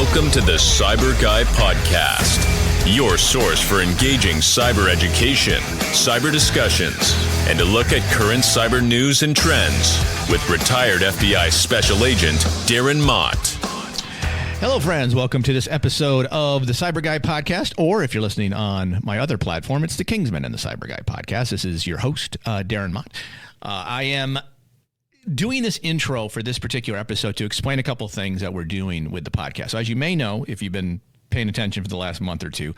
Welcome to the CyBUr Guy podcast, your source for engaging cyber education, cyber discussions, and a look at current cyber news and trends with retired FBI Special Agent Darren Mott. Hello, friends. Welcome to this episode of the CyBUr Guy podcast, or if you're listening on my other platform, it's the Kingsman and the CyBUr Guy podcast. This is your host, Darren Mott. I am doing this intro for this particular episode to explain a couple things that we're doing with the podcast. So as you may know, if you've been paying attention for the last month or two,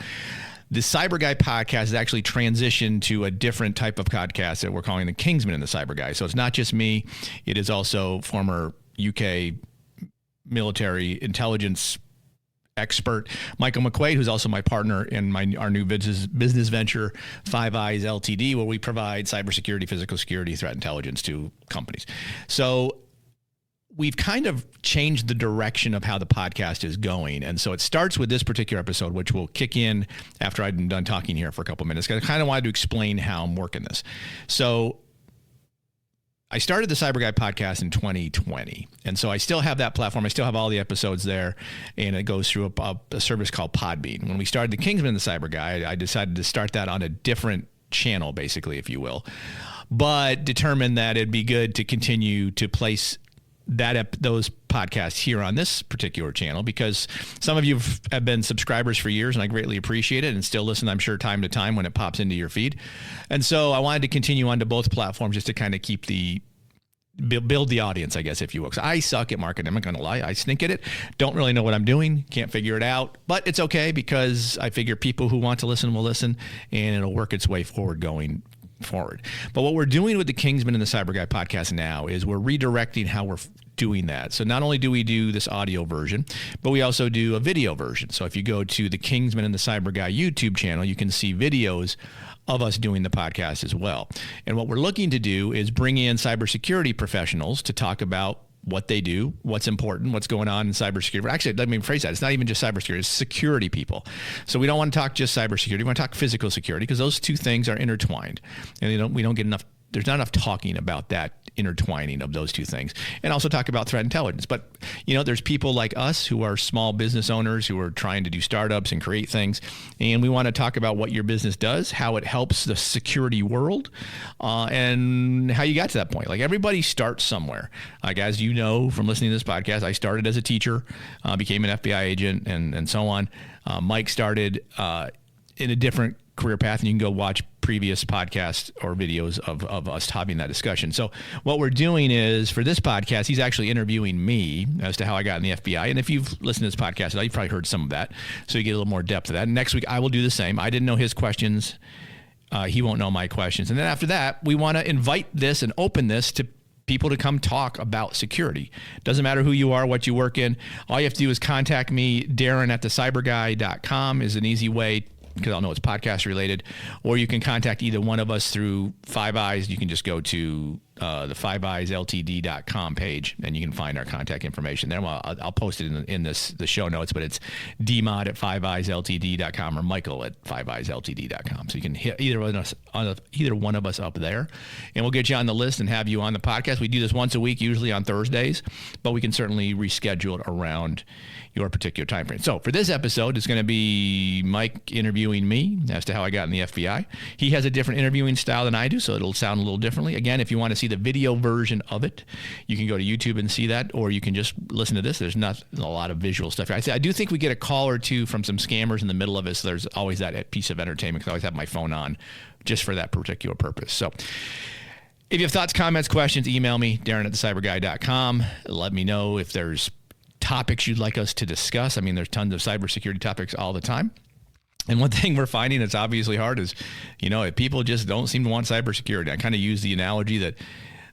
the CyBUr Guy podcast has actually transitioned to a different type of podcast that we're calling the Kingsman and the CyBUr Guy. So it's not just me. It is also former UK military intelligence expert Michael McQuaid, who's also my partner in our new business venture, Five Eyes Ltd, where we provide cybersecurity, physical security, threat intelligence to companies. So we've kind of changed the direction of how the podcast is going. And so it starts with this particular episode, which will kick in after I'm done talking here for a couple of minutes, because I kind of wanted to explain how I'm working this. So I started the CyBUr Guy podcast in 2020. And so I still have that platform. I still have all the episodes there, and it goes through a service called Podbean. When we started the Kingsman and the CyBUr Guy, I decided to start that on a different channel, basically, if you will, but determined that it'd be good to continue to place those podcasts here on this particular channel, because some of you have been subscribers for years, and I greatly appreciate it, and still listen, I'm sure, time to time when it pops into your feed. And so I wanted to continue onto both platforms just to kind of build the audience, I guess, if you will. Because I suck at marketing. I'm not going to lie. I stink at it. Don't really know what I'm doing. Can't figure it out. But it's okay, because I figure people who want to listen will listen, and it'll work its way going forward. But what we're doing with the Kingsman and the CyBUr Guy podcast now is we're redirecting how we're doing that. So not only do we do this audio version, but we also do a video version. So if you go to the Kingsman and the CyBUr Guy YouTube channel, you can see videos of us doing the podcast as well. And what we're looking to do is bring in cybersecurity professionals to talk about what they do, what's important, what's going on in cybersecurity. Actually, let me rephrase that. It's not even just cybersecurity, it's security people. So we don't want to talk just cybersecurity. We want to talk physical security, because those two things are intertwined. And we don't get enough, there's not enough talking about that intertwining of those two things, and also talk about threat intelligence. But, there's people like us who are small business owners who are trying to do startups and create things. And we want to talk about what your business does, how it helps the security world, and how you got to that point. Like, everybody starts somewhere. Like, as you know from listening to this podcast, I started as a teacher, became an FBI agent, and so on. Mike started in a different career path, and you can go watch previous podcasts or videos of us having that discussion. So what we're doing is, for this podcast, he's actually interviewing me as to how I got in the FBI. And if you've listened to this podcast, you've probably heard some of that, so you get a little more depth of that. And next week, I will do the same. I didn't know his questions. He won't know my questions. And then after that, we want to invite this and open this to people to come talk about security. Doesn't matter who you are, what you work in. All you have to do is contact me. Darren at thecyburguy.com is an easy way, because I'll know it's podcast related. Or you can contact either one of us through Five Eyes. You can just go to the fiveeyesltd.com page, and you can find our contact information there. Well, I'll post it in the show notes, but it's dmod at fiveeyesltd.com or Michael at fiveeyesltd.com. So you can hit either one of us up there, and we'll get you on the list and have you on the podcast. We do this once a week, usually on Thursdays, but we can certainly reschedule it around your particular time frame. So for this episode, it's going to be Mike interviewing me as to how I got in the FBI. He has a different interviewing style than I do, so it'll sound a little differently. Again, if you want to see the video version of it, you can go to YouTube and see that, or you can just listen to this. There's not a lot of visual stuff. I do think we get a call or two from some scammers in the middle of it, so there's always that piece of entertainment, because I always have my phone on just for that particular purpose. So if you have thoughts, comments, questions, email me, Darren at thecyburguy.com. Let me know if there's topics you'd like us to discuss. I mean, there's tons of cybersecurity topics all the time. And one thing we're finding that's obviously hard is, people just don't seem to want cybersecurity. I kind of use the analogy that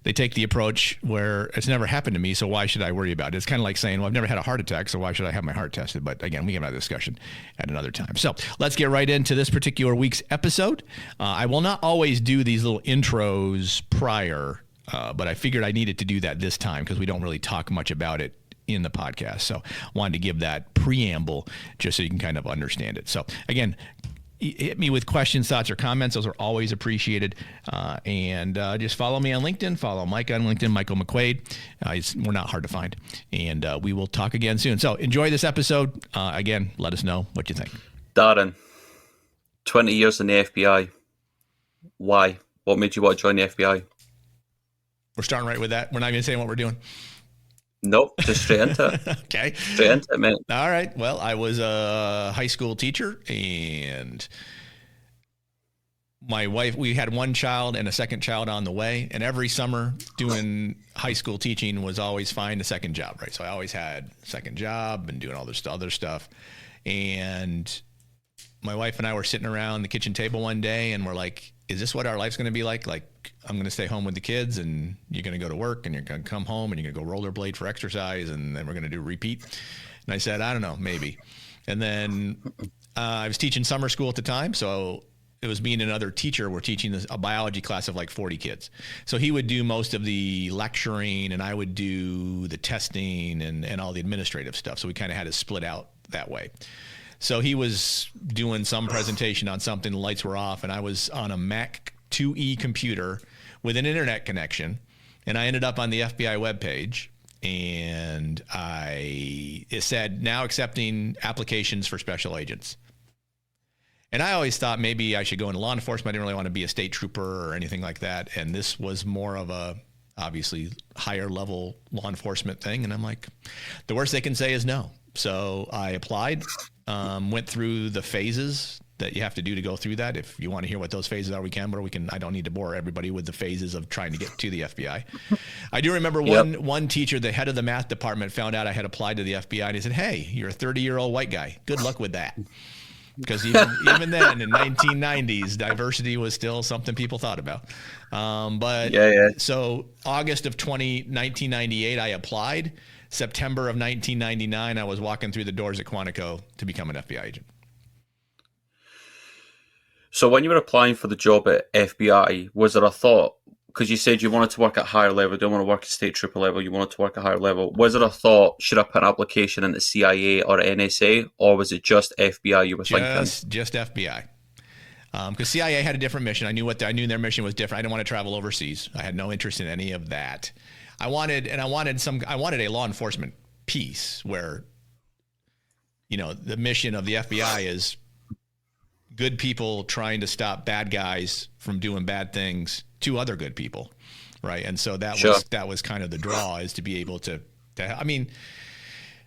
they take the approach where it's never happened to me, so why should I worry about it? It's kind of like saying, well, I've never had a heart attack, so why should I have my heart tested? But again, we can have that discussion at another time. So let's get right into this particular week's episode. I will not always do these little intros prior, but I figured I needed to do that this time, because we don't really talk much about it in the podcast. So wanted to give that preamble just so you can kind of understand it. So again, hit me with questions, thoughts, or comments. Those are always appreciated. And just follow me on LinkedIn. Follow Mike on LinkedIn, Michael McQuaid. We're not hard to find. And we will talk again soon. So enjoy this episode. Again, let us know what you think. Darren, 20 years in the FBI. Why? What made you want to join the FBI? We're starting right with that. We're not even saying what we're doing. Nope, just straight into it. Okay. Straight into it, mate. All right. Well, I was a high school teacher, and my wife, we had one child and a second child on the way. And every summer doing high school teaching was always find a second job, right? So I always had a second job and doing all this other stuff. And my wife and I were sitting around the kitchen table one day, and we're like, is this what our life's going to be like? Like, I'm going to stay home with the kids, and you're going to go to work, and you're going to come home, and you're going to go rollerblade for exercise, and then we're going to do repeat. And I said, I don't know, maybe. And then I was teaching summer school at the time, so it was me and another teacher. We're teaching a biology class of like 40 kids. So he would do most of the lecturing, and I would do the testing and all the administrative stuff. So we kind of had to split out that way. So he was doing some presentation on something, the lights were off, and I was on a Mac 2E computer with an internet connection, and I ended up on the FBI webpage, and it said, now accepting applications for special agents. And I always thought maybe I should go into law enforcement. I didn't really want to be a state trooper or anything like that, and this was more of a, obviously, higher level law enforcement thing, and I'm like, the worst they can say is no. So I applied. Went through the phases that you have to do to go through that. If you want to hear what those phases are, we can, I don't need to bore everybody with the phases of trying to get to the FBI. I do remember one teacher, the head of the math department, found out I had applied to the FBI, and he said, hey, you're a 30-year-old white guy. Good luck with that. Because even then, in 1990s, diversity was still something people thought about. So August of 1998, I applied. September of 1999, I was walking through the doors at Quantico to become an FBI agent. So when you were applying for the job at FBI, was there a thought, because you said you wanted to work at higher level, you don't want to work at state trooper level, you wanted to work at higher level, was there a thought, should I put an application into CIA or NSA, or was it just FBI you were thinking? Just FBI. Because CIA had a different mission. I knew their mission was different. I didn't want to travel overseas. I had no interest in any of that. I wanted a law enforcement piece where, the mission of the FBI is good people trying to stop bad guys from doing bad things to other good people, right? And so that was kind of the draw, is to be able to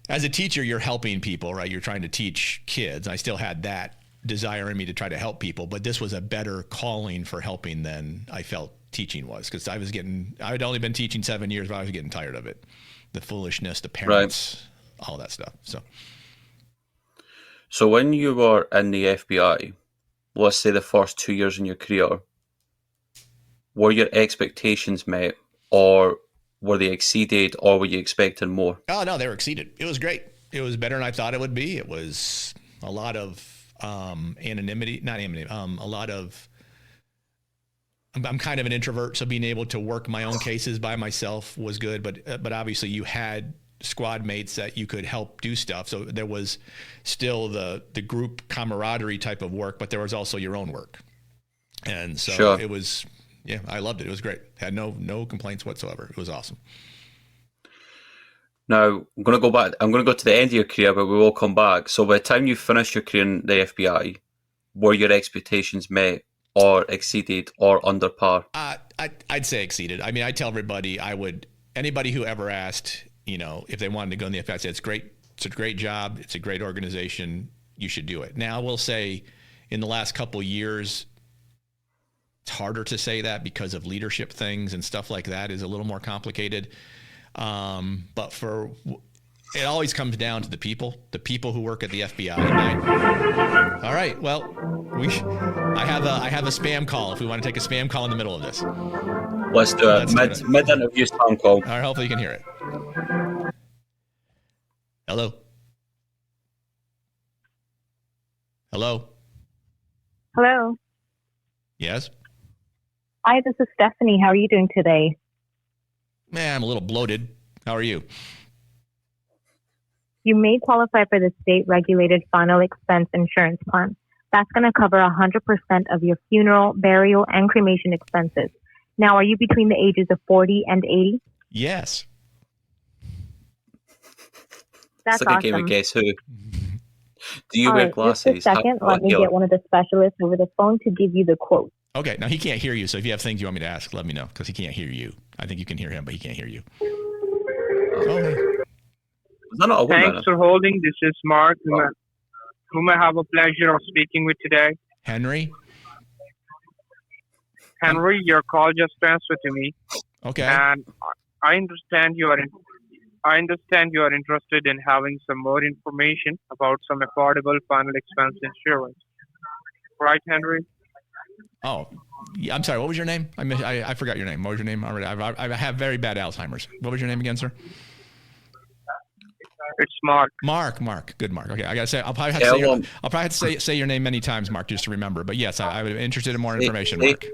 as a teacher, you're helping people, right? You're trying to teach kids. I still had that desire in me to try to help people, but this was a better calling for helping than I felt teaching was, because I'd only been teaching 7 years, but I was getting tired of it. The foolishness, the parents, all that stuff. So when you were in the FBI, let's say the first 2 years in your career, were your expectations met, or were they exceeded, or were you expecting more? Oh, no, they were exceeded. It was great. It was better than I thought it would be. It was a lot of I'm kind of an introvert, so being able to work my own cases by myself was good. But obviously, you had squad mates that you could help do stuff. So there was still the group camaraderie type of work, but there was also your own work. And so It was, I loved it. It was great. Had no complaints whatsoever. It was awesome. Now, I'm going to go back. I'm going to go to the end of your career, but we will come back. So by the time you finished your career in the FBI, were your expectations met, or exceeded, or under par? I'd say exceeded. I mean, I tell everybody, anybody who ever asked, if they wanted to go in the FBI, I'd say it's great. It's a great job. It's a great organization. You should do it. Now, I will say in the last couple of years, it's harder to say that because of leadership things and stuff like that is a little more complicated. But it always comes down to the people who work at the FBI. All right. Well, I have a spam call. If we want to take a spam call in the middle of this, let's do it. Mid-interview spam call. All right. Hopefully you can hear it. Hello. Hello. Hello. Yes. Hi, this is Stephanie. How are you doing today? Man, I'm a little bloated. How are you? You may qualify for the state-regulated final expense insurance plan. That's going to cover 100% of your funeral, burial, and cremation expenses. Now, are you between the ages of 40 and 80? Yes. That's it's like awesome. a game of Guess Who. Do you All wear right, glasses? just a second. Let me get one of the specialists over the phone to give you the quote. Okay. Now, he can't hear you, so if you have things you want me to ask, let me know, because he can't hear you. I think you can hear him, but he can't hear you. Okay. Was that not a woman? Thanks for holding. This is Mark, whom I have a pleasure of speaking with today. Henry? Henry, your call just transferred to me. Okay. And I understand you are interested in having some more information about some affordable final expense insurance. Right, Henry? Oh, yeah, I'm sorry. What was your name? I forgot your name. What was your name already? I have very bad Alzheimer's. What was your name again, sir? It's Mark. Mark. Good, Mark. Okay, I gotta say, I'll probably have to say your name many times, Mark, just to remember. But yes, I'm interested in more information, Mark.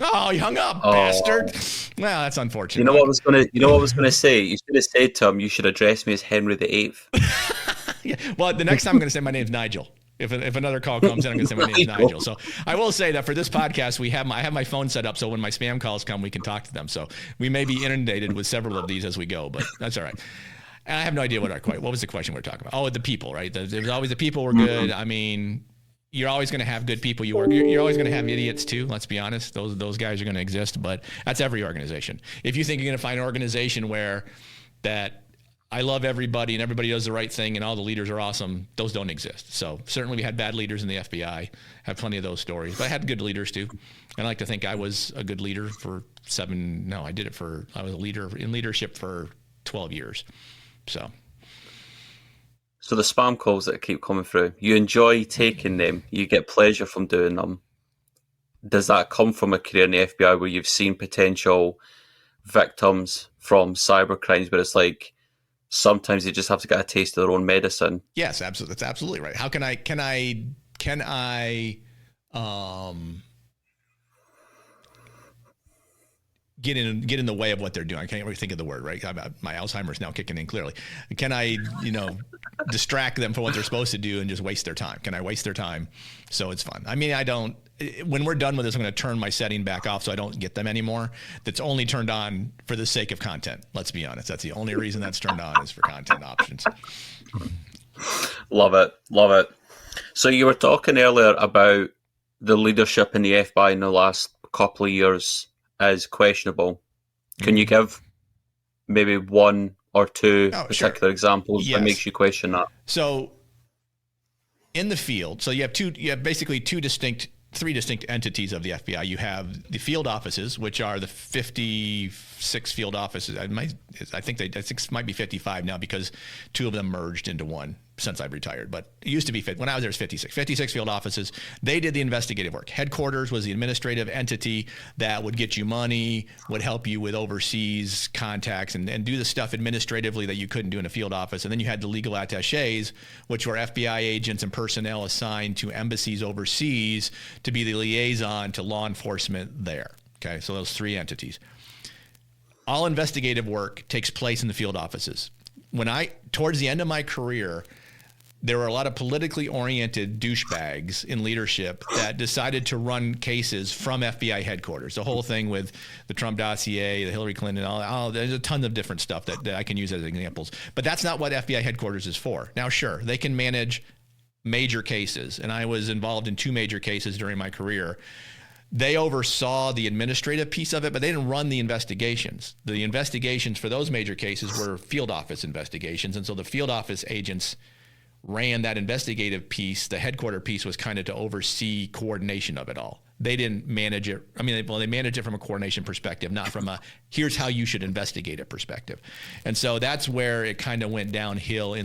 Oh, he hung up, bastard. Well, that's unfortunate. You know what I was gonna say? You should have said to him, you should address me as Henry VIII. Yeah. Well, the next time I'm gonna say my name's Nigel. If another call comes in, I'm gonna say my name's Nigel. So I will say that for this podcast, I have my phone set up so when my spam calls come, we can talk to them. So we may be inundated with several of these as we go, but that's all right. And I have no idea what was the question we were talking about? Oh, the people, right? There's always the people were good. I mean, you're always going to have good people you work. You're always going to have idiots too. Let's be honest; those guys are going to exist. But that's every organization. If you think you're going to find an organization where that I love everybody and everybody does the right thing and all the leaders are awesome, those don't exist. So certainly we had bad leaders in the FBI. Have plenty of those stories, but I had good leaders too. I like to think I was a good leader for I was a leader in leadership for 12 years. So the spam calls that keep coming through, you enjoy taking them, you get pleasure from doing them. Does that come from a career in the FBI where you've seen potential victims from cyber crimes, but it's like sometimes they just have to get a taste of their own medicine? Yes, absolutely. That's absolutely right. How can I get in the way of what they're doing? I can't really think of the word, right? My Alzheimer's now kicking in clearly. Can I, distract them from what they're supposed to do and just waste their time? Can I waste their time so it's fun? I mean, when we're done with this, I'm going to turn my setting back off so I don't get them anymore. That's only turned on for the sake of content. Let's be honest. That's the only reason that's turned on is for content options. Love it. So you were talking earlier about the leadership in the FBI in the last couple of years as questionable. Can you give maybe one or two particular examples that makes you question that? So in the field, so you have basically three distinct entities of the FBI. You have the field offices, which are the 56 field offices. I think it might be 55 now because two of them merged into one since I've retired. But it used to be, when I was there, it was 56 field offices. They did the investigative work. Headquarters was the administrative entity that would get you money, would help you with overseas contacts and do the stuff administratively that you couldn't do in a field office. And then you had the legal attaches, which were FBI agents and personnel assigned to embassies overseas to be the liaison to law enforcement there. Okay, so those three entities. All investigative work takes place in the field offices. Towards the end of my career, there were a lot of politically oriented douchebags in leadership that decided to run cases from FBI headquarters. The whole thing with the Trump dossier, the Hillary Clinton, there's a ton of different stuff that I can use as examples. But that's not what FBI headquarters is for. Now, sure, they can manage major cases, and I was involved in two major cases during my career. They oversaw the administrative piece of it, but they didn't run the investigations. The investigations for those major cases were field office investigations, and so the field office agents ran that investigative piece. The headquarter piece was kind of to oversee coordination of it all. They didn't manage it. I mean, they managed it from a coordination perspective, not from a here's how you should investigate it perspective. And so that's where it kind of went downhill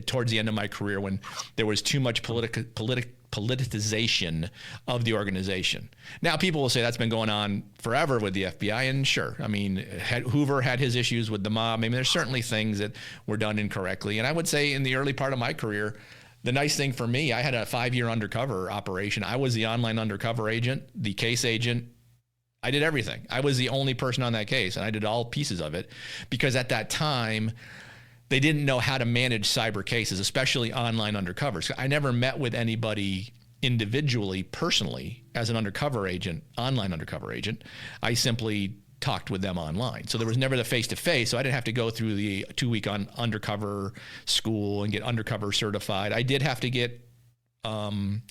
towards the end of my career when there was too much politicization of the organization. Now, people will say that's been going on forever with the FBI, and sure, I mean, Hoover had his issues with the mob. I mean, there's certainly things that were done incorrectly. And I would say in the early part of my career, the nice thing for me, I had a 5-year undercover operation. I was the online undercover agent, the case agent. I did everything. I was the only person on that case, and I did all pieces of it because at that time, they didn't know how to manage cyber cases, especially online undercovers. I never met with anybody individually, personally, as an undercover agent, online undercover agent. I simply talked with them online. So there was never the face-to-face, so I didn't have to go through the 2-week undercover school and get undercover certified. I did have to get have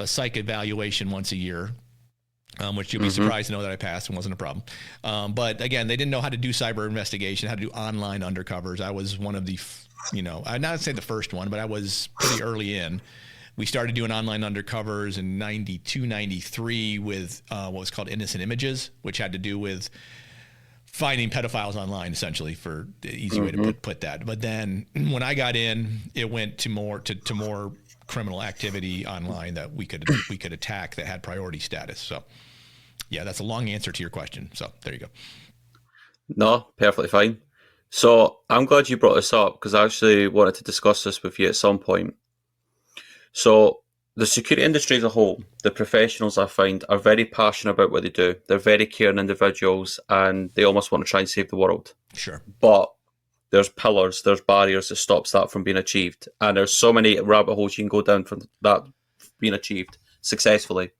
a psych evaluation once a year, which you'll be surprised to know that I passed and wasn't a problem. But again, they didn't know how to do cyber investigation, how to do online undercovers. I was one of the, I'd not say the first one, but I was pretty early in. We started doing online undercovers in 92, 93 with what was called innocent images, which had to do with finding pedophiles online, essentially, for the easy way to put that. But then when I got in, it went to more criminal activity online that we could attack that had priority status. So, yeah, that's a long answer to your question. So there you go. No, perfectly fine. So I'm glad you brought this up because I actually wanted to discuss this with you at some point. So the security industry as a whole, the professionals I find are very passionate about what they do. They're very caring individuals and they almost want to try and save the world. Sure. But there's pillars, there's barriers that stops that from being achieved. And there's so many rabbit holes you can go down from that being achieved successfully.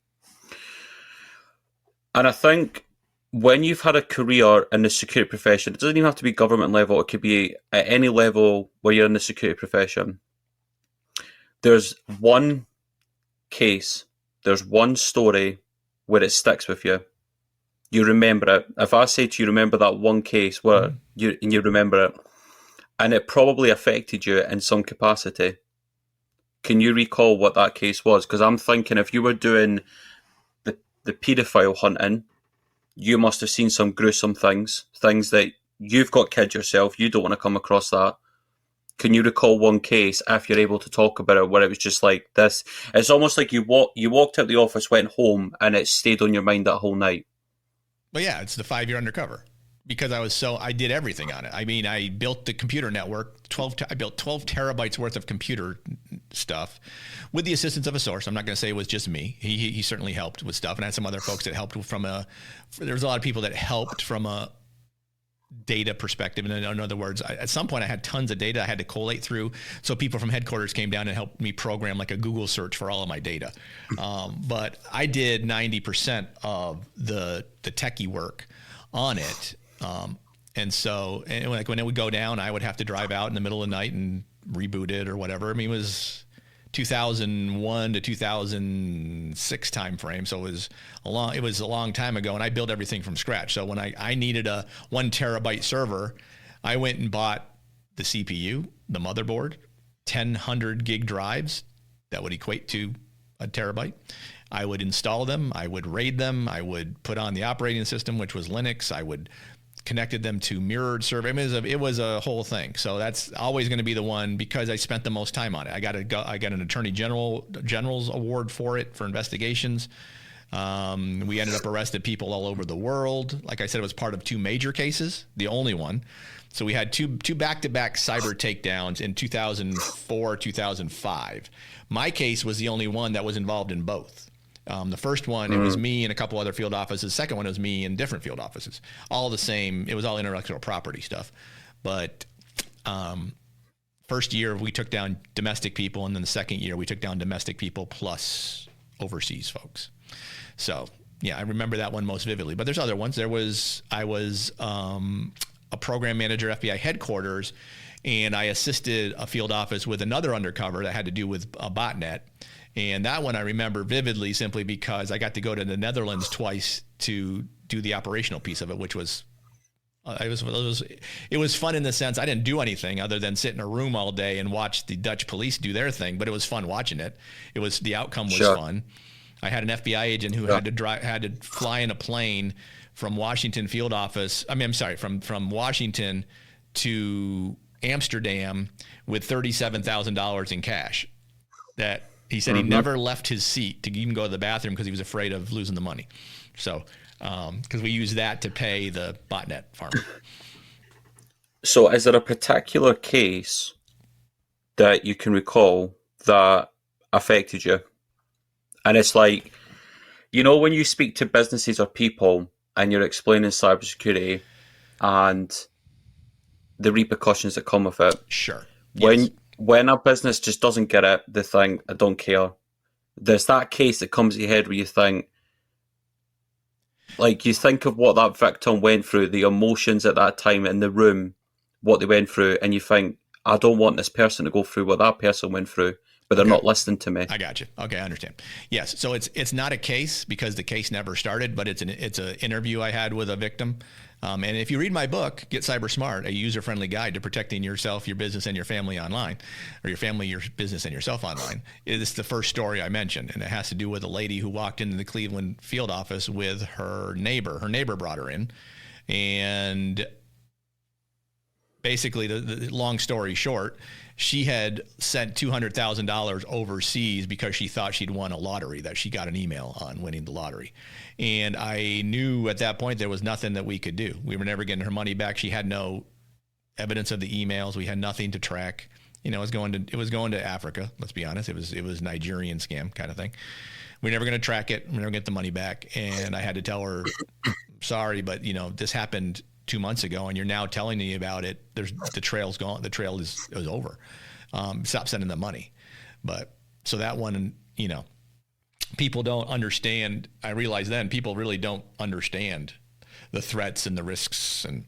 And I think when you've had a career in the security profession, it doesn't even have to be government level, it could be at any level where you're in the security profession. There's one case, there's one story where it sticks with you. You remember it. If I say to you, remember that one case where you remember it, and it probably affected you in some capacity, can you recall what that case was? Because I'm thinking if you were doing the paedophile hunting, you must have seen some gruesome things that you've got kids yourself, you don't want to come across that. Can you recall one case, if you're able to talk about it, where it was just like this? It's almost like you walked out the office, went home, and it stayed on your mind that whole night. Well, yeah, it's the 5-year undercover because I did everything on it. I mean, I built the computer network, I built 12 terabytes worth of computer stuff with the assistance of a source. I'm not going to say it was just me. He certainly helped with stuff, and I had some other folks that helped there's a lot of people that helped from a data perspective. And in other words, at some point I had tons of data I had to collate through. So people from headquarters came down and helped me program like a Google search for all of my data. But I did 90% of the techie work on it. And when it would go down, I would have to drive out in the middle of the night and reboot it or whatever. I mean, it was 2001 to 2006 timeframe. So it was a long time ago, and I built everything from scratch. So when I needed a 1 terabyte server, I went and bought the CPU, the motherboard, 1,000 gig drives that would equate to a terabyte. I would install them. I would RAID them. I would put on the operating system, which was Linux. I would connected them to mirrored server. I mean, it was a whole thing. So that's always going to be the one because I spent the most time on it. I got an Attorney General's award for it for investigations. We ended up arresting people all over the world. Like I said, it was part of 2 major cases, the only one. So we had two back-to-back cyber takedowns in 2004, 2005. My case was the only one that was involved in both. The first one, it was me and a couple other field offices. The second one, it was me and different field offices. All the same. It was all intellectual property stuff. But first year, we took down domestic people. And then the second year, we took down domestic people plus overseas folks. So, yeah, I remember that one most vividly. But there's other ones. I was a program manager, FBI headquarters, and I assisted a field office with another undercover that had to do with a botnet. And that one I remember vividly simply because I got to go to the Netherlands twice to do the operational piece of it, which was it was fun in the sense I didn't do anything other than sit in a room all day and watch the Dutch police do their thing, but it was fun watching it. The outcome was fun. I had an FBI agent who had to fly in a plane from Washington field office. From Washington to Amsterdam with $37,000 in cash. That he said he never left his seat to even go to the bathroom because he was afraid of losing the money. So, because we use that to pay the botnet farmer. So is there a particular case that you can recall that affected you? And it's like, when you speak to businesses or people and you're explaining cybersecurity and the repercussions that come with it. Sure. When a business just doesn't get it, they think, I don't care. there's that case that comes to your head where you think, like, you think of what that victim went through, the emotions at that time in the room, what they went through, and you think, I don't want this person to go through what that person went through, but they're not listening to me. I got you. Okay, I understand. Yes, so it's not a case because the case never started, but it's an interview I had with a victim. And if you read my book, Get Cyber Smart, a user-friendly guide to protecting yourself, your business, and your family online, or your family, your business, and yourself online, it's the first story I mentioned, and it has to do with a lady who walked into the Cleveland field office with her neighbor. Her neighbor brought her in, and basically, the long story short, she had sent $200,000 overseas because she thought she'd won a lottery, that she got an email on winning the lottery. And I knew at that point there was nothing that we could do. We were never getting her money back. She had no evidence of the emails. We had nothing to track. You know, it was going to Africa, let's be honest. It was Nigerian scam kind of thing. We're never going to track it. We're never going to get the money back. And I had to tell her, sorry, but you know, this happened 2 months ago, and you're now telling me about it. The trail's gone. The trail is over. Stop sending the money. But so that one, you know, people don't understand. I realized then people really don't understand the threats and the risks and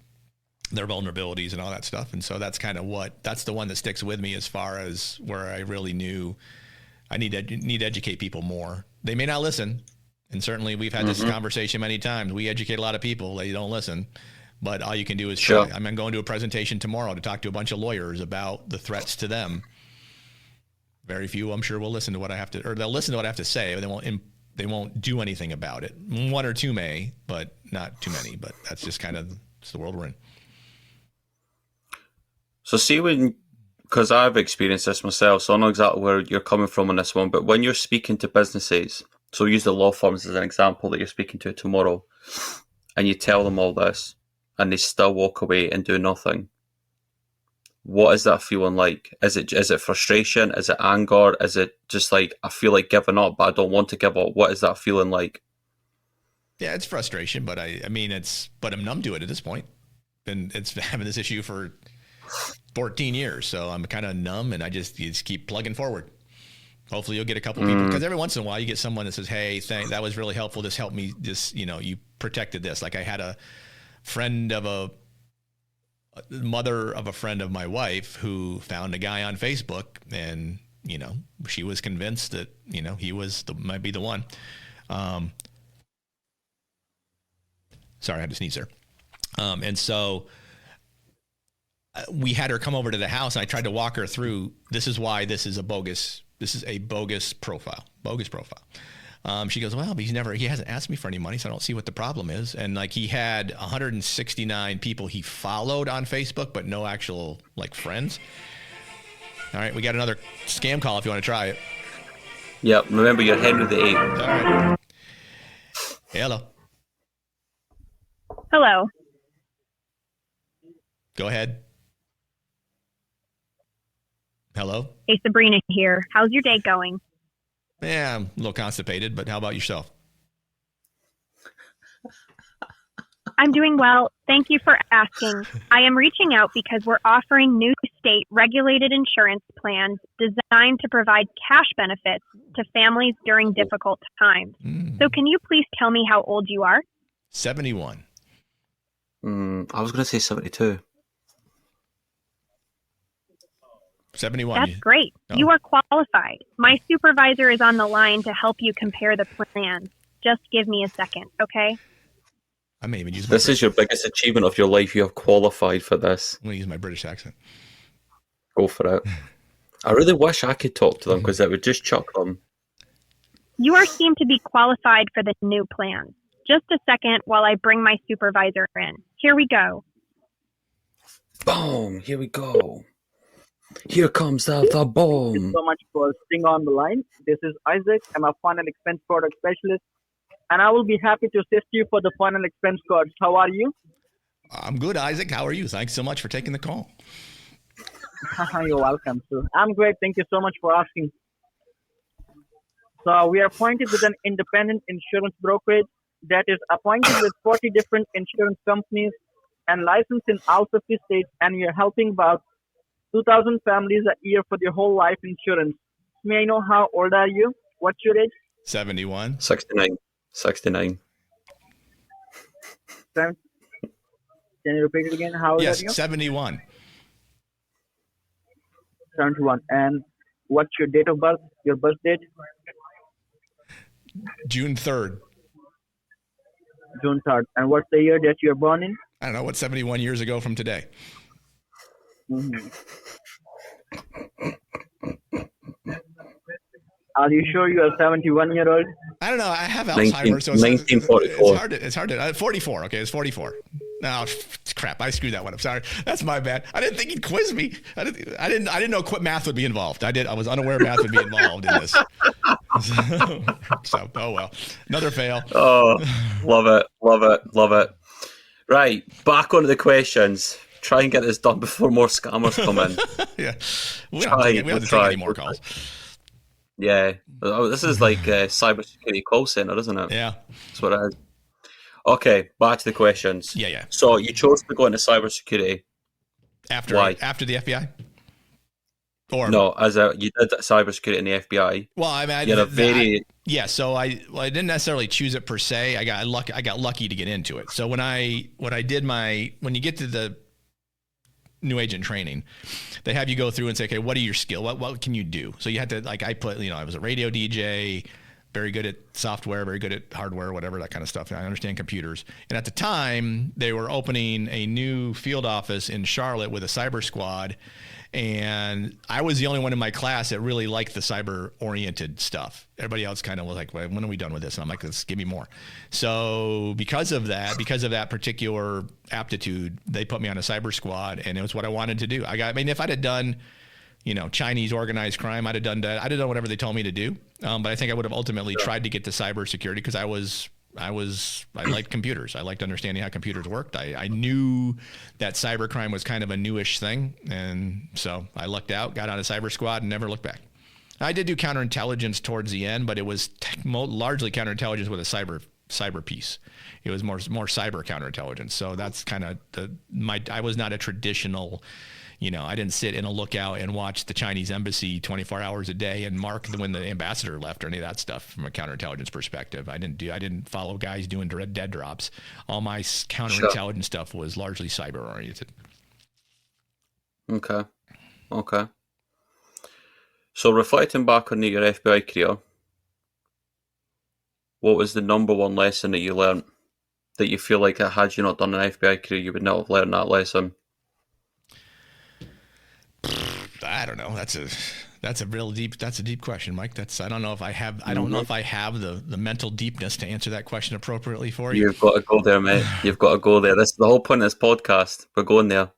their vulnerabilities and all that stuff. And so that's that's the one that sticks with me as far as where I really knew I need to educate people more. They may not listen. And certainly we've had this conversation many times. We educate a lot of people. They don't listen. But all you can do is try. I'm going to a presentation tomorrow to talk to a bunch of lawyers about the threats to them. Very few, I'm sure, will listen to what I have to, or they'll listen to what I have to say, but they won't do anything about it. One or two may, but not too many. But that's just it's the world we're in. So see, because I've experienced this myself, so I know exactly where you're coming from on this one, but when you're speaking to businesses, so use the law firms as an example that you're speaking to tomorrow, and you tell them all this, and they still walk away and do nothing. What is that feeling like? Is it frustration? Is it anger? Is it just like, I feel like giving up, but I don't want to give up? What is that feeling like? Yeah, it's frustration, but but I'm numb to it at this point. And it's having this issue for 14 years. So I'm kind of numb, and you just keep plugging forward. Hopefully you'll get a couple people, because every once in a while you get someone that says, hey, that was really helpful. This helped me. This, you know, you protected this. Like I had a friend of a mother of a friend of my wife who found a guy on Facebook, and you know, she was convinced that, you know, he might be the one. Sorry, I had to sneeze there. And so we had her come over to the house, and I tried to walk her through, this is why this is a bogus profile. She goes, well, he hasn't asked me for any money, so I don't see what the problem is. And like, he had 169 people he followed on Facebook, but no actual like friends. All right, we got another scam call if you want to try it. Yep, remember you're Henry VIII. All right. Hello. Hello. Go ahead. Hello. Hey, Sabrina here. How's your day going? Yeah, I'm a little constipated, but how about yourself? I'm doing well. Thank you for asking. I am reaching out because we're offering new state regulated insurance plans designed to provide cash benefits to families during difficult times. So can you please tell me how old you are? 71. I was going to say 72. 71. That's great. Oh. You are qualified. My supervisor is on the line to help you compare the plans. Just give me a second, okay? I may even use this is your biggest achievement of your life. You have qualified for this. I'm going to use my British accent. Go for it. I really wish I could talk to them, because it would just chuck them. You are deemed to be qualified for the new plan. Just a second while I bring my supervisor in. Here we go. Boom. Here we go. Here comes the bomb. Thank you so much for staying on the line. This is Isaac. I'm a fund and expense product specialist, and I will be happy to assist you for the fund and expense cards. How are you? I'm good, Isaac. How are you? Thanks so much for taking the call. You're welcome, sir. I'm great. Thank you so much for asking. So we are appointed with an independent insurance brokerage that is appointed with 40 different insurance companies and licensed in all 50 states, and we are helping about 2,000 families a year for their whole life insurance. May I know how old are you? what's your age? 71. 69. 69. Can you repeat it again? How old are you? Yes, 71. 71. And what's your date of birth? Your birth date? June 3rd. June 3rd. And what's the year that you're born in? I don't know, what's 71 years ago from today? Mm-hmm. Are you sure you are 71-year-old? I don't know. I have Alzheimer's, so 1944. It's hard to 44. Okay, it's 44. No, crap. I screwed that one up. Sorry. That's my bad. I didn't think he'd quiz me. I didn't know math would be involved. I was unaware math would be involved in this. So, oh well. Another fail. Oh, love it. Right, back onto the questions. Try and get this done before more scammers come in. Yeah. We don't have to take any more calls. Yeah. This is like a cybersecurity call center, isn't it? Yeah. That's what it is. Okay, back to the questions. Yeah. So you chose to go into cybersecurity. Why? After the FBI? Or no, you did cybersecurity in the FBI. Well, I mean, so I didn't necessarily choose it per se. I got lucky to get into it. So when you get to the new agent training, they have you go through and say, okay, what are your skills? What can you do? So you had to, like, I was a radio DJ, very good at software, very good at hardware, whatever, that kind of stuff. I understand computers. And at the time, they were opening a new field office in Charlotte with a cyber squad. And I was the only one in my class that really liked the cyber-oriented stuff. Everybody else kind of was like, well, when are we done with this? And I'm like, let's give me more. So because of that particular aptitude, they put me on a cyber squad, and it was what I wanted to do. If I'd have done, Chinese organized crime, I'd have done that. I'd have done whatever they told me to do. But I think I would have ultimately tried to get to cybersecurity because I liked computers. I liked understanding how computers worked. I knew that cybercrime was kind of a newish thing. And so I lucked out, got on a cyber squad, and never looked back. I did do counterintelligence towards the end, but it was largely counterintelligence with a cyber piece. It was more cyber counterintelligence. So that's kind of I was not a traditional, I didn't sit in a lookout and watch the Chinese embassy 24 hours a day and mark when the ambassador left or any of that stuff from a counterintelligence perspective. I didn't follow guys doing dead drops. All my counterintelligence stuff was largely cyber oriented. Okay. So reflecting back on your FBI career, what was the number one lesson that you learned that you feel like had you not done an FBI career, you would not have learned that lesson? I don't know. That's a deep question, Mike. I don't know if I have the mental deepness to answer that question appropriately for you. You've got to go there, mate. You've got to go there. That's the whole point of this podcast. We're going there.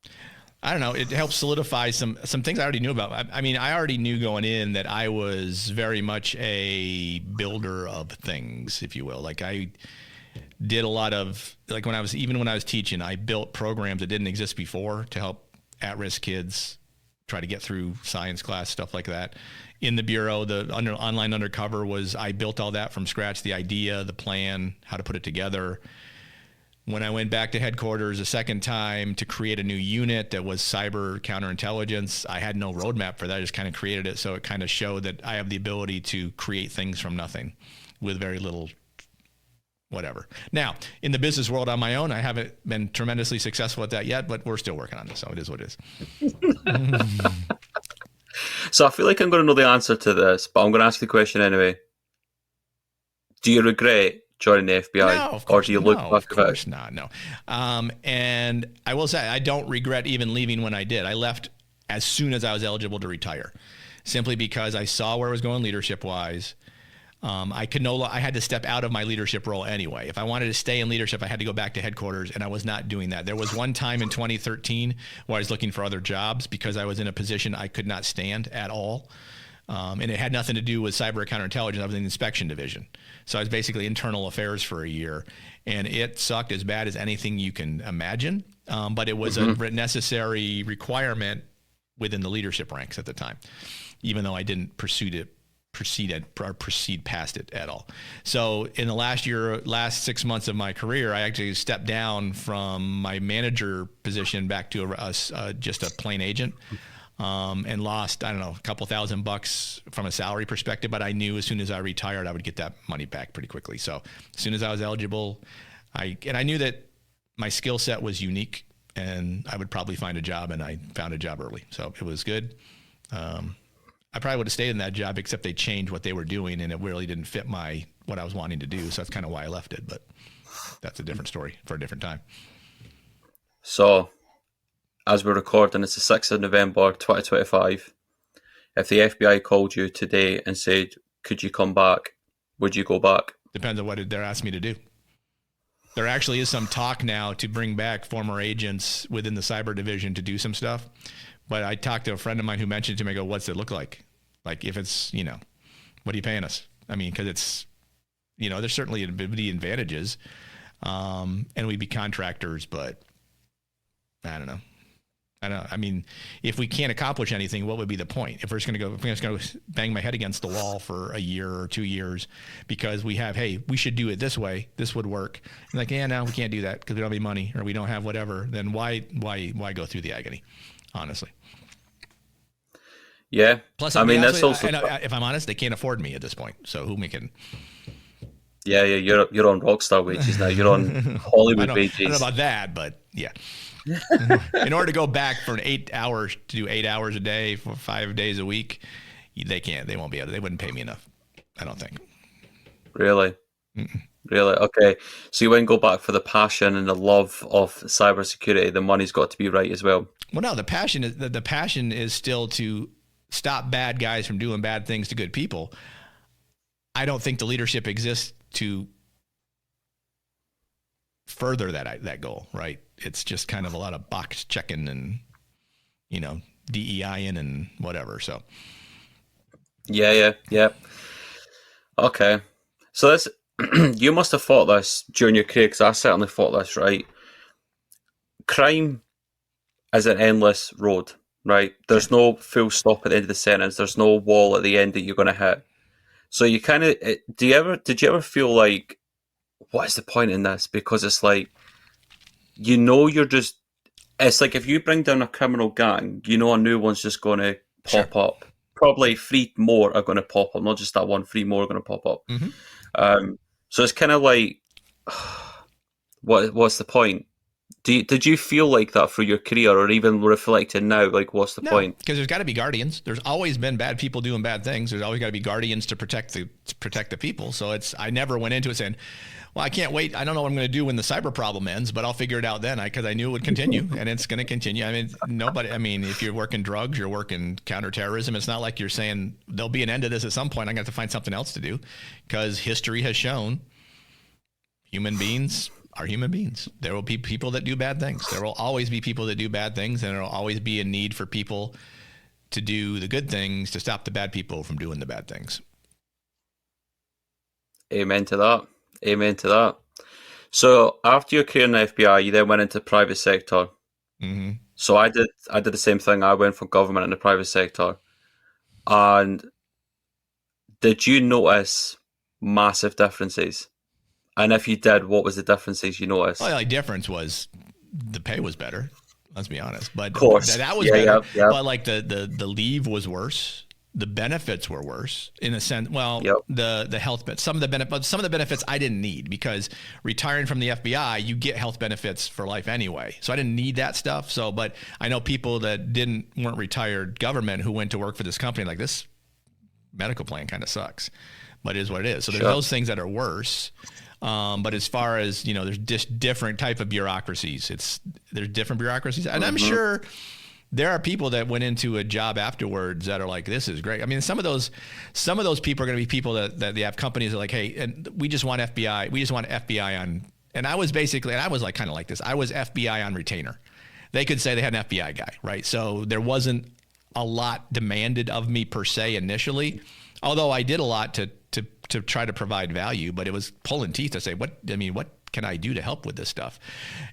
I don't know. It helps solidify some things I already knew about. I already knew going in that I was very much a builder of things, if you will. Like I did a lot of, like when I was teaching, I built programs that didn't exist before to help at-risk kids try to get through science class, stuff like that. In the bureau, the online undercover I built all that from scratch, the idea, the plan, how to put it together. When I went back to headquarters a second time to create a new unit that was cyber counterintelligence, I had no roadmap for that. I just kind of created it. So it kind of showed that I have the ability to create things from nothing with very little whatever. Now, in the business world on my own, I haven't been tremendously successful at that yet, but we're still working on this. So it is what it is. So I feel like I'm going to know the answer to this, but I'm going to ask the question anyway. Do you regret joining the FBI? No, of course, or do you look back at it? Of course not, no. And I will say, I don't regret even leaving when I did. I left as soon as I was eligible to retire, simply because I saw where I was going leadership-wise. I had to step out of my leadership role anyway. If I wanted to stay in leadership, I had to go back to headquarters, and I was not doing that. There was one time in 2013 where I was looking for other jobs because I was in a position I could not stand at all. And it had nothing to do with cyber counterintelligence. I was in the inspection division. So I was basically internal affairs for a year, and it sucked as bad as anything you can imagine. But it was a necessary requirement within the leadership ranks at the time, even though I didn't proceed past it at all. So in the last 6 months of my career, I actually stepped down from my manager position back to just a plain agent. and lost, I don't know, a couple $1,000 from a salary perspective. But I knew as soon as I retired, I would get that money back pretty quickly. So as soon as I was eligible, I knew that my skill set was unique and I would probably find a job, and I found a job early. So it was good. I probably would have stayed in that job, except they changed what they were doing and it really didn't fit what I was wanting to do. So that's kind of why I left it, but that's a different story for a different time. So as we're recording, it's the 6th of November, 2025. If the FBI called you today and said, could you come back? Would you go back? Depends on what they're asking me to do. There actually is some talk now to bring back former agents within the cyber division to do some stuff. But I talked to a friend of mine who mentioned to me, I go, what's it look like? Like if it's, what are you paying us? I mean, because it's, there's certainly the advantages. And we'd be contractors, but I don't know. I mean, if we can't accomplish anything, what would be the point? If we're just going to go bang my head against the wall for a year or 2 years because we have, hey, we should do it this way. This would work. And like, yeah, no, we can't do that because we don't have any money or we don't have whatever. Then why go through the agony? Honestly. Yeah. Plus, I mean, that's also. If I'm honest, they can't afford me at this point. So who can? Yeah. You're on rockstar wages now. You're on Hollywood wages. I don't know about that, but yeah. In order to go back for 8 hours to do 8 hours a day for 5 days a week, they can't. They won't be able to. They wouldn't pay me enough. I don't think. Really? Mm-mm. Really? Okay. So you wouldn't go back for the passion and the love of cybersecurity. The money's got to be right as well. Well, no. The passion is still to stop bad guys from doing bad things to good people. I don't think the leadership exists to further that goal, right? It's just kind of a lot of box checking and, DEIing and whatever. So. Yeah. Okay. So this, you must have thought this during your career, because I certainly thought this, right? Crime is an endless road, right? There's no full stop at the end of the sentence. There's no wall at the end that you're going to hit. So you kind of, did you ever feel like, what is the point in this? Because it's like, it's like if you bring down a criminal gang, a new one's just going to pop up. Probably 3 more are going to pop up, not just that one, 3 more are going to pop up. Mm-hmm. So it's kind of like, what's the point? Did you feel like that through your career, or even reflecting now, like what's the point? Because there's got to be guardians. There's always been bad people doing bad things. There's always got to be guardians to protect the people. So I never went into it saying, well, I can't wait. I don't know what I'm going to do when the cyber problem ends, but I'll figure it out then because I knew it would continue and it's going to continue. I mean, if you're working drugs, you're working counterterrorism. It's not like you're saying there'll be an end to this at some point. I'm going to have to find something else to do because history has shown human beings are human beings. There will be people that do bad things. There will always be people that do bad things, and there will always be a need for people to do the good things to stop the bad people from doing the bad things. Amen to that. So after your career in the FBI, you then went into private sector. Mm-hmm. So I did the same thing. I went from government into private sector. And did you notice massive differences? And if you did, what was the differences you noticed? Well, the difference was the pay was better. Let's be honest. But of course, that was better. Yeah. But like the leave was worse. The benefits were worse in a sense. Well, the health, but some of the benefits I didn't need because retiring from the FBI, you get health benefits for life anyway. So I didn't need that stuff. So, but I know people that weren't retired government who went to work for this company like this medical plan kind of sucks, but it is what it is. So there's those things that are worse. But as far as, there's just different type of bureaucracies. There's different bureaucracies. And I'm sure there are people that went into a job afterwards that are like, this is great. I mean, some of those people are going to be people that they have companies that are like, hey, and we just want FBI. We just want FBI on. And I was like kind of like this. I was FBI on retainer. They could say they had an FBI guy, right? So there wasn't a lot demanded of me per se initially, although I did a lot to try to provide value, but it was pulling teeth to say, what can I do to help with this stuff?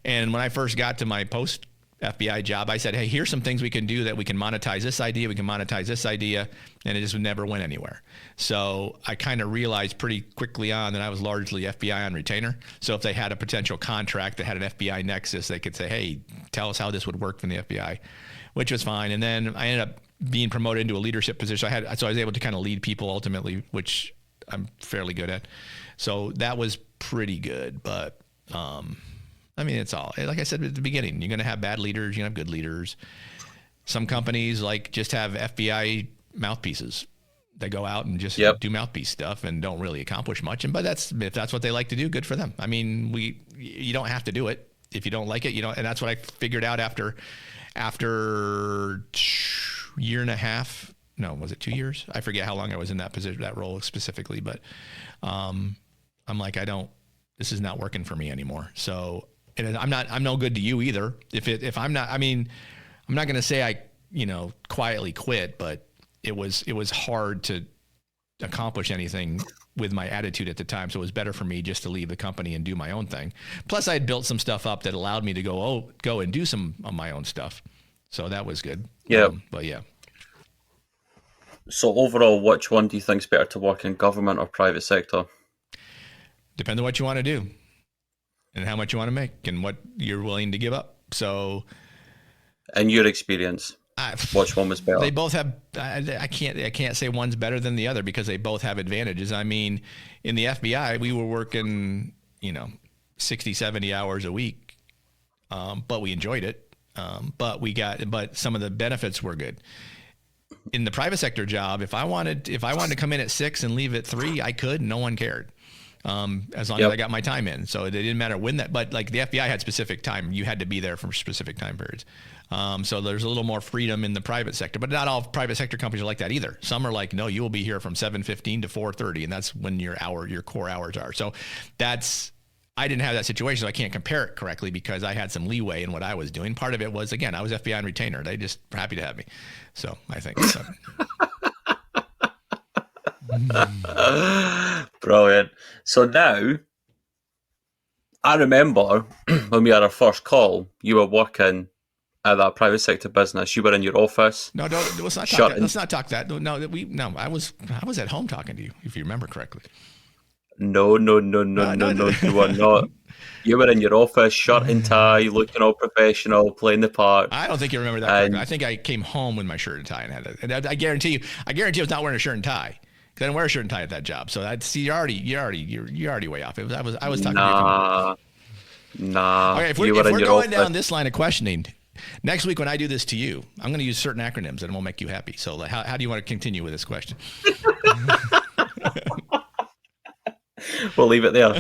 And when I first got to my post FBI job, I said, hey, here's some things we can do that we can monetize this idea, and it just never went anywhere. So I kind of realized pretty quickly on that I was largely FBI on retainer. So if they had a potential contract that had an FBI nexus, they could say, hey, tell us how this would work from the FBI. which was fine. And then I ended up being promoted into a leadership position. So I was able to kind of lead people ultimately, which I'm fairly good at. So that was pretty good. But I mean, it's all, like I said at the beginning, you're going to have bad leaders, you're going to have good leaders. Some companies like just have FBI mouthpieces. They go out and just do mouthpiece stuff and don't really accomplish much. But if that's what they like to do, good for them. I mean, you don't have to do it. If you don't like it, you don't. And that's what I figured out after year and a half. No, was it 2 years? I forget how long I was in that position, that role specifically. But I'm like, this is not working for me anymore. So I'm no good to you either. If I'm not, I mean, I'm not going to say I, quietly quit, but it was hard to accomplish anything with my attitude at the time. So it was better for me just to leave the company and do my own thing. Plus I had built some stuff up that allowed me to go and do some of my own stuff. So that was good. Yeah. But yeah. So overall, which one do you think is better to work in, government or private sector? Depends on what you want to do and how much you want to make and what you're willing to give up. So in your experience, which one was better? They both have, I can't say one's better than the other because they both have advantages. I mean, in the FBI, we were working, 60, 70 hours a week. But we enjoyed it. But some of the benefits were good. In the private sector job, if I wanted to come in at 6 and leave at 3, I could, no one cared. As long as I got my time in. So it didn't matter when but like the FBI had specific time. You had to be there for specific time periods. So there's a little more freedom in the private sector, but not all private sector companies are like that either. Some are like, no, you will be here from 7:15 to 4:30. And that's when your core hours are. So I didn't have that situation. So I can't compare it correctly because I had some leeway in what I was doing. Part of it was, again, I was FBI and retainer. They just were happy to have me. So I think so. Brilliant. So now, I remember when we had our first call, you were working at that private sector business. You were in your office. No, let's not talk that. No, I was at home talking to you, if you remember correctly. No, you were not. You were in your office, shirt and tie, looking all professional, playing the part. I don't think you remember that correctly. I think I came home with my shirt and tie and had it. And I guarantee you I was not wearing a shirt and tie. I didn't wear a shirt and tie at that job, so you're already way off. I was talking to you. Nah. Okay, if we're going down this line of questioning, next week when I do this to you, I'm going to use certain acronyms and it will make you happy. So how do you want to continue with this question? We'll leave it there.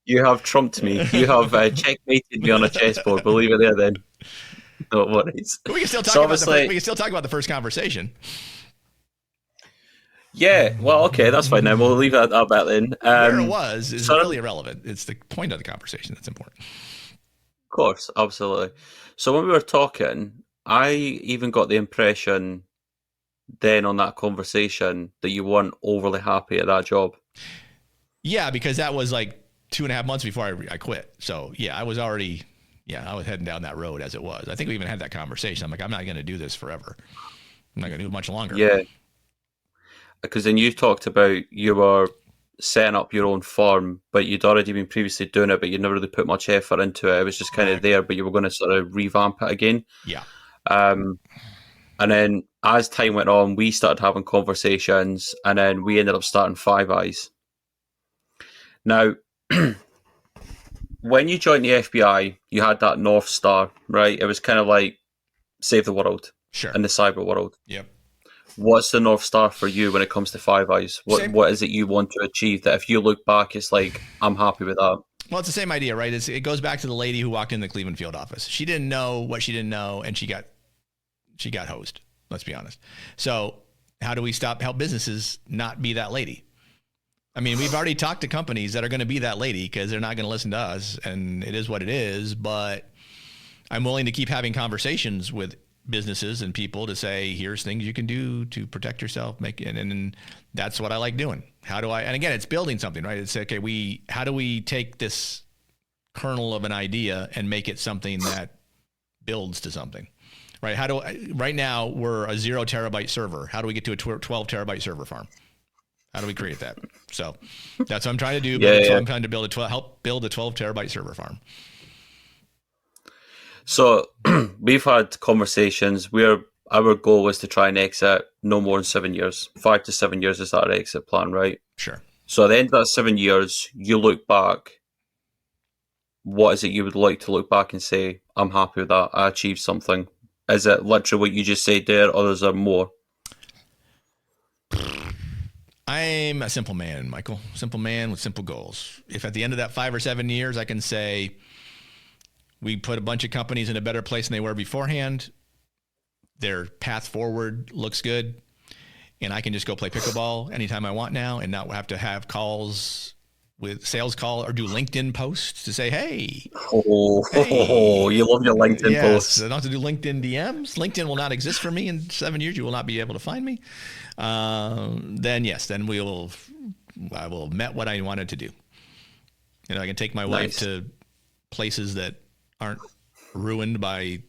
You have trumped me. You have checkmated me on a chessboard. We'll leave it there then. No worries. We can still talk about the first conversation. Yeah, well, okay, that's fine then. We'll leave that about then. Where it was is really irrelevant. It's the point of the conversation that's important. Of course, absolutely. So when we were talking, I even got the impression then on that conversation that you weren't overly happy at that job. Yeah, because that was like 2.5 months before I quit. So yeah, I was heading down that road as it was. I think we even had that conversation. I'm like, I'm not going to do this forever. I'm not going to do it much longer. Yeah. Because then you talked about you were setting up your own firm, but you'd already been previously doing it, but you'd never really put much effort into it. It was just kind of there, but you were going to sort of revamp it again. Yeah. And then as time went on, we started having conversations, and then we ended up starting Five Eyes. Now, when you joined the FBI, you had that North Star, right? It was kind of like save the world in the cyber world. Yep. What's the North Star for you when it comes to Five Eyes? What is it you want to achieve that if you look back, it's like, I'm happy with that? Well, it's the same idea, right? It goes back to the lady who walked in the Cleveland field office. She didn't know what she didn't know, and she got hosed. Let's be honest. So how do we help businesses not be that lady? I mean, we've already talked to companies that are going to be that lady because they're not going to listen to us, and it is what it is. But I'm willing to keep having conversations with businesses and people to say, here's things you can do to protect yourself, and that's what I like doing. And again, it's building something, right? It's okay. How do we take this kernel of an idea and make it something that builds to something, right? Right now we're a 0 terabyte server. How do we get to a 12 terabyte server farm? How do we create that? So that's what I'm trying to do. I'm trying to help build a 12 terabyte server farm. So we've had conversations where our goal was to try and exit no more than 7 years. 5 to 7 years is our exit plan, right? Sure. So at the end of that 7 years, you look back. What is it you would like to look back and say, I'm happy with that, I achieved something? Is it literally what you just said there, or is there more? I'm a simple man, Michael. Simple man with simple goals. If at the end of that 5 or 7 years, I can say we put a bunch of companies in a better place than they were beforehand, their path forward looks good, and I can just go play pickleball anytime I want now and not have to have calls with sales call or do LinkedIn posts to say, hey. You love your LinkedIn posts. I don't have to do LinkedIn DMs. LinkedIn will not exist for me in 7 years. You will not be able to find me. Then yes, then I will have met what I wanted to do. You know, I can take my wife to places that aren't ruined by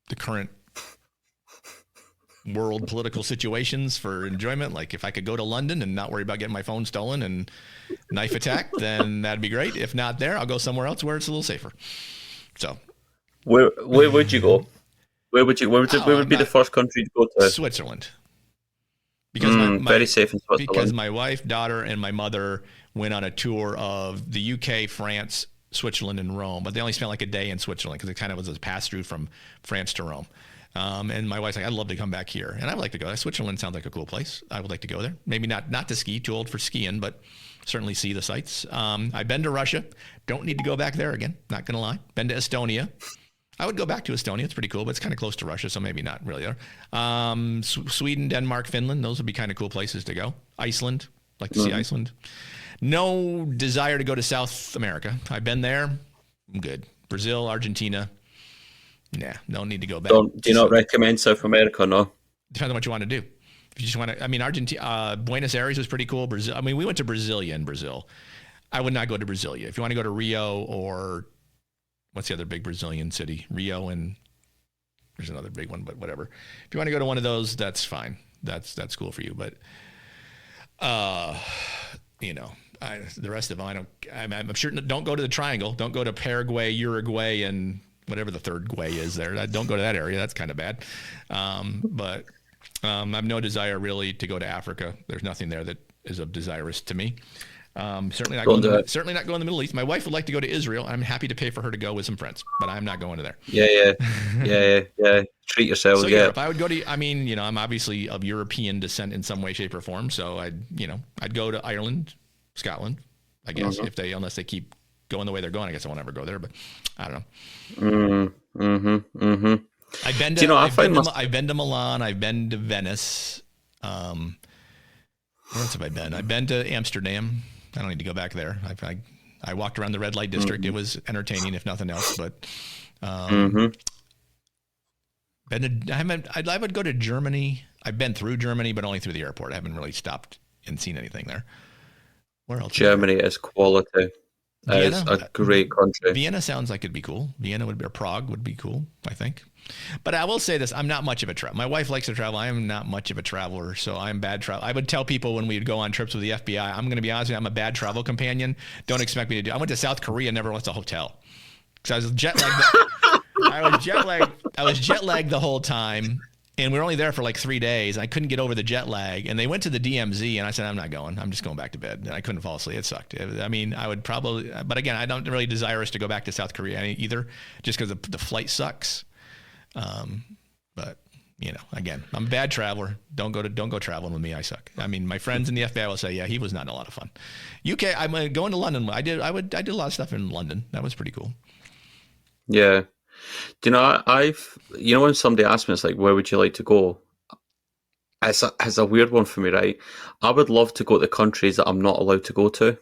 the current world political situations for enjoyment. Like if I could go to London and not worry about getting my phone stolen and knife attacked, then that'd be great. If not there, I'll go somewhere else where it's a little safer. So where would you go? Where would be the first country to go to? Switzerland. Because very safe in Switzerland. Because my wife, daughter, and my mother went on a tour of the UK, France, Switzerland, and Rome, but they only spent like a day in Switzerland because it kind of was a pass through from France to Rome. And my wife's like, I'd love to come back here. And I would like to go. Switzerland sounds like a cool place. I would like to go there. Maybe not to ski, too old for skiing, but certainly see the sights. I've been to Russia. Don't need to go back there again. Not going to lie. Been to Estonia. I would go back to Estonia. It's pretty cool, but it's kind of close to Russia, so maybe not really there. Sweden, Denmark, Finland. Those would be kind of cool places to go. Iceland. Like to see Iceland. No desire to go to South America. I've been there. I'm good. Brazil, Argentina. Nah, no need to go back. Do you not recommend South America? No. Depends on what you want to do. If you just want to, I mean, Argentina, Buenos Aires was pretty cool. Brazil. I mean, we went to Brasilia in Brazil. I would not go to Brasilia. If you want to go to Rio or what's the other big Brazilian city? Rio, and there's another big one, but whatever. If you want to go to one of those, that's fine. That's cool for you. But, you know, the rest of them, I'm sure. Don't go to the Triangle. Don't go to Paraguay, Uruguay, and whatever the third Guay is there. Don't go to that area. That's kind of bad. But I have no desire really to go to Africa. There's nothing there that is of desirous to me. Certainly not going to the Middle East. My wife would like to go to Israel. I'm happy to pay for her to go with some friends, but I'm not going to there. Yeah. Treat yourself. So Europe, I would go to. I mean, you know, I'm obviously of European descent in some way, shape, or form. So I'd go to Ireland, Scotland, I guess, unless they keep going the way they're going. I guess I won't ever go there, but I don't know. I've been to Milan. I've been to Venice. Where else have I been? I've been to Amsterdam. I don't need to go back there. I walked around the red light district. It was entertaining, if nothing else. But I would go to Germany. I've been through Germany, but only through the airport. I haven't really stopped and seen anything there. Where else? Germany is quality. It's a great country. Vienna sounds like it'd be cool. Vienna would be, or Prague would be cool, I think. But I will say this, I'm not much of a traveler. My wife likes to travel. I am not much of a traveler, so I'm bad travel. I would tell people when we'd go on trips with the FBI, I'm going to be honest with you, I'm a bad travel companion. Don't expect me to do. I went to South Korea, never left a hotel. Because I was jet lagged. I was jet lagged the whole time. And we were only there for like 3 days. I couldn't get over the jet lag. And they went to the DMZ, and I said, I'm not going. I'm just going back to bed. And I couldn't fall asleep. It sucked. I mean, I would probably, but again, I don't really desire us to go back to South Korea either, just because the flight sucks. But, you know, again, I'm a bad traveler. Don't go traveling with me. I suck. I mean, my friends in the FBI will say, yeah, he was not a lot of fun. UK, I'm going to London. I did a lot of stuff in London. That was pretty cool. Yeah. Do you know, when somebody asks me, it's like, where would you like to go? It's a weird one for me, right? I would love to go to countries that I'm not allowed to go to.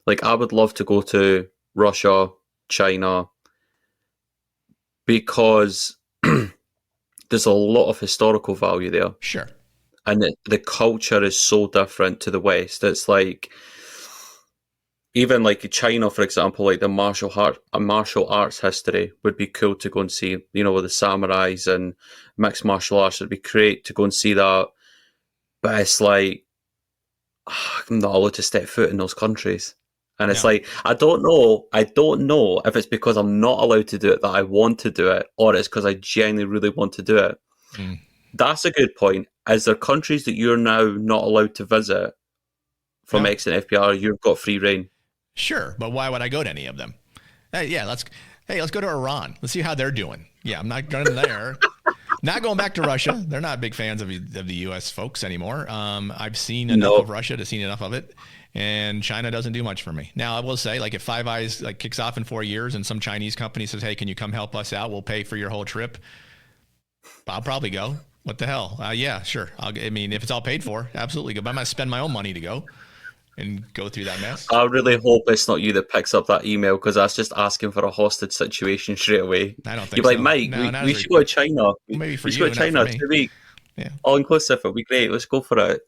Like, I would love to go to Russia, China, because there's a lot of historical value there. Sure. And the culture is so different to the West. It's like, even like China, for example, like the martial arts history would be cool to go and see, you know, with the samurais and mixed martial arts. It'd be great to go and see that. But it's like, I'm not allowed to step foot in those countries. And it's No. like, I don't know if it's because I'm not allowed to do it that I want to do it, or it's because I genuinely really want to do it. Mm. That's a good point. Is there countries that you're now not allowed to visit from No. exiting FBR? You've got free reign. Sure, but why would I go to any of them? Hey, let's go to Iran. Let's see how they're doing. Yeah, I'm not going there. Not going back to Russia. They're not big fans of the U.S. folks anymore. I've seen enough of Russia to see enough of it, and China doesn't do much for me. Now, I will say, like, if Five Eyes like kicks off in 4 years, and some Chinese company says, "Hey, can you come help us out? We'll pay for your whole trip," I'll probably go. What the hell? Yeah, sure. I mean, if it's all paid for, absolutely go. But I'm going to spend my own money to go and go through that mess. I really hope it's not you that picks up that email, because that's just asking for a hostage situation straight away. I don't think You're like, so. Mike, No, we should go to China. Maybe for we should you, go to China not for me. 2 weeks. Yeah. All inclusive. It'll be great. Let's go for it.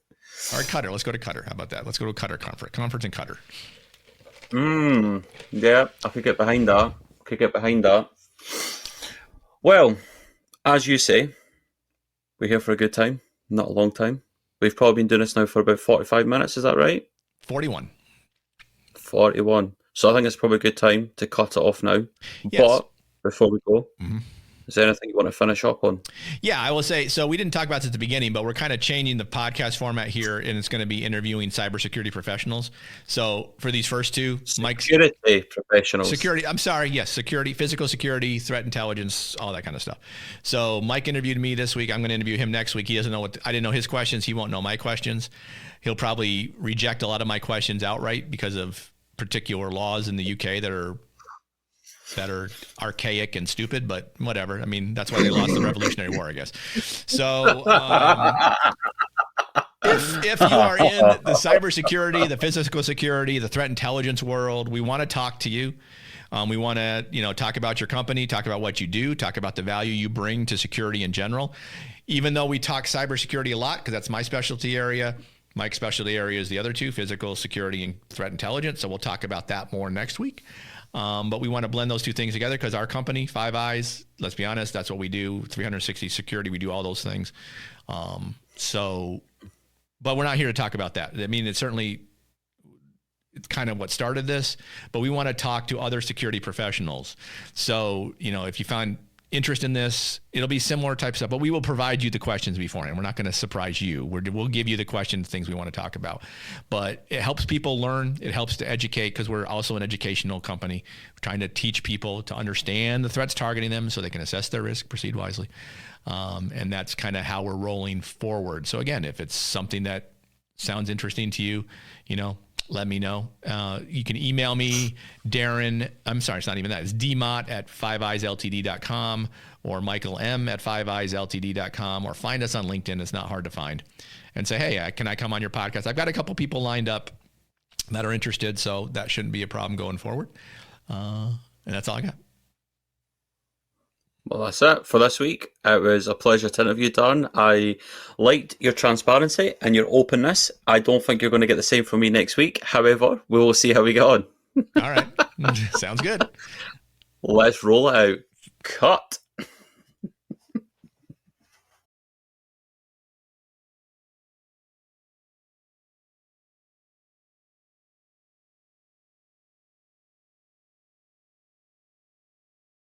All right, Qatar. Let's go to Qatar. How about that? Let's go to a Qatar conference in Qatar. Yeah, I could get behind that. Well, as you say, we're here for a good time, not a long time. We've probably been doing this now for about 45 minutes, is that right? 41. 41. So I think it's probably a good time to cut it off now. Yes. But before we go, Mm-hmm. is there anything you want to finish up on? Yeah, I will say, so we didn't talk about this at the beginning, but we're kind of changing the podcast format here, and it's going to be interviewing cybersecurity professionals. So for these first two, Mike's Security professionals. security, I'm sorry, yes, security, physical security, threat intelligence, all that kind of stuff. So Mike interviewed me this week. I'm going to interview him next week. He doesn't know I didn't know his questions. He won't know my questions. He'll probably reject a lot of my questions outright because of particular laws in the UK that are archaic and stupid, but whatever. I mean, that's why they lost the Revolutionary War, I guess. So if you are in the cybersecurity, the physical security, the threat intelligence world, we want to talk to you. We want to, talk about your company, talk about what you do, talk about the value you bring to security in general. Even though we talk cybersecurity a lot, because that's my specialty area, Mike's specialty area is the other two, physical security and threat intelligence. So we'll talk about that more next week. But we want to blend those two things together because our company, Five Eyes, let's be honest, that's what we do. 360 security, we do all those things. But we're not here to talk about that. I mean, it's kind of what started this, but we want to talk to other security professionals. So, if you find interest in this, it'll be similar type stuff, but we will provide you the questions beforehand. We're not going to surprise you. We'll give you the questions, things we want to talk about, but it helps people learn. It helps to educate because we're also an educational company. We're trying to teach people to understand the threats targeting them so they can assess their risk, proceed wisely. And that's kind of how we're rolling forward. So again, if it's something that sounds interesting to you, let me know. You can email me, Darren. I'm sorry, it's not even that. It's dmott@fiveeyesltd.com or michaelm@fiveeyesltd.com, or find us on LinkedIn. It's not hard to find. And say, hey, can I come on your podcast? I've got a couple people lined up that are interested, so that shouldn't be a problem going forward. And that's all I got. Well, that's it for this week. It was a pleasure to interview, Darren. I liked your transparency and your openness. I don't think you're going to get the same from me next week. However, we will see how we get on. All right. Sounds good. Let's roll it out. Cut.